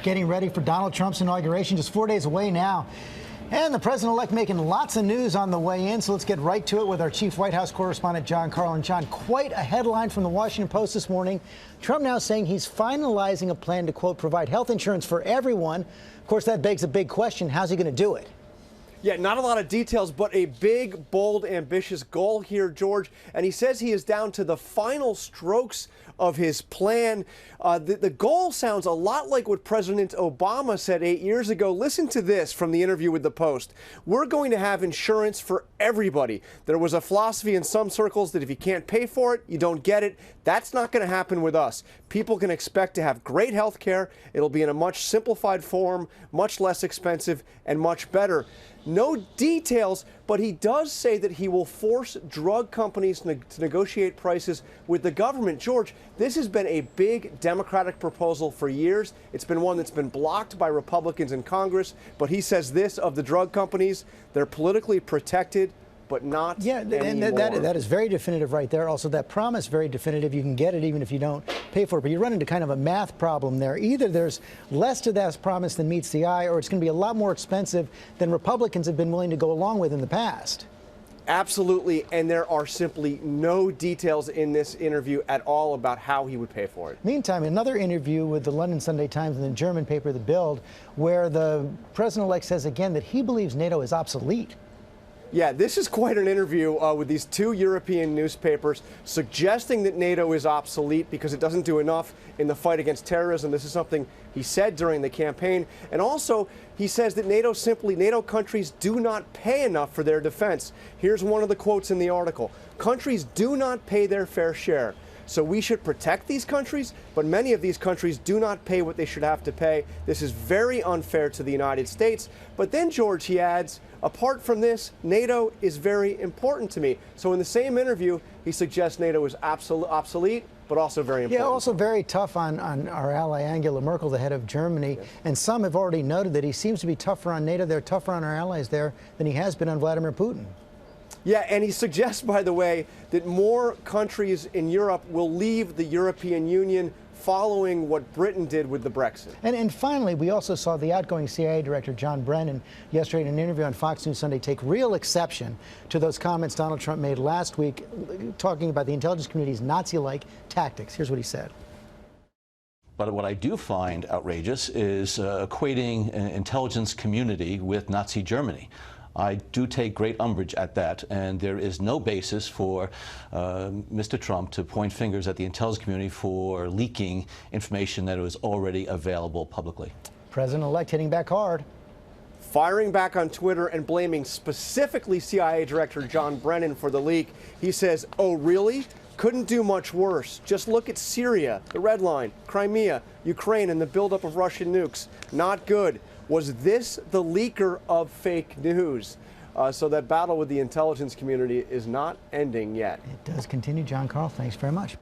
getting ready for Donald Trump's inauguration, just 4 days away now. And the president-elect making lots of news on the way in, so let's get right to it with our chief White House correspondent, Jon Karl. And John, quite a headline from the Washington Post this morning. Trump now saying he's finalizing a plan to, quote, provide health insurance for everyone. Of course, that begs a big question. How's he going to do it? Yeah, not a lot of details, but a big, bold, ambitious goal here, George. And he says he is down to the final strokes of his plan. The goal sounds a lot like what President Obama said 8 years ago. Listen to this from the interview with the Post. We're going to have insurance for everybody. There was a philosophy in some circles that if you can't pay for it, you don't get it. That's not going to happen with us. People can expect to have great health care. It'll be in a much simplified form, much less expensive, and much better. No details, but he does say that he will force drug companies to negotiate prices with the government. George, this has been a big Democratic proposal for years. It's been one that's been blocked by Republicans in Congress, but he says this of the drug companies: they're politically protected, but not anymore. That is very definitive right there. Also, that promise, very definitive. You can get it even if you don't pay for it. But you run into kind of a math problem there. Either there's less to that promise than meets the eye, or it's going to be a lot more expensive than Republicans have been willing to go along with in the past. Absolutely, and there are simply no details in this interview at all about how he would pay for it. Meantime, another interview with the London Sunday Times and the German paper The Bild, where the president-elect says again that he believes NATO is obsolete. Yeah, this is quite an interview with these two European newspapers suggesting that NATO is obsolete because it doesn't do enough in the fight against terrorism. This is something he said during the campaign. And also, he says that NATO countries do not pay enough for their defense. Here's one of the quotes in the article. Countries do not pay their fair share. So we should protect these countries, but many of these countries do not pay what they should have to pay. This is very unfair to the United States. But then, George, he adds, apart from this, NATO is very important to me. So in the same interview, he suggests NATO is obsolete, but also very important. Yeah, also very tough on our ally Angela Merkel, the head of Germany. Yes. And some have already noted that he seems to be tougher on NATO, they're tougher on our allies there than he has been on Vladimir Putin. Yeah, and he suggests, by the way, that more countries in Europe will leave the European Union following what Britain did with the Brexit. And finally, we also saw the outgoing CIA director, John Brennan, yesterday in an interview on Fox News Sunday take real exception to those comments Donald Trump made last week, talking about the intelligence community's Nazi-like tactics. Here's what he said. But what I do find outrageous is equating an intelligence community with Nazi Germany. I do take great umbrage at that, and there is no basis for Mr. Trump to point fingers at the intelligence community for leaking information that was already available publicly. President-elect hitting back hard. Firing back on Twitter and blaming specifically CIA Director John Brennan for the leak. He says, oh, really? Couldn't do much worse. Just look at Syria, the red line, Crimea, Ukraine, and the buildup of Russian nukes. Not good. Was this the leaker of fake news? So that battle with the intelligence community is not ending yet. It does continue. Jon Karl, thanks very much.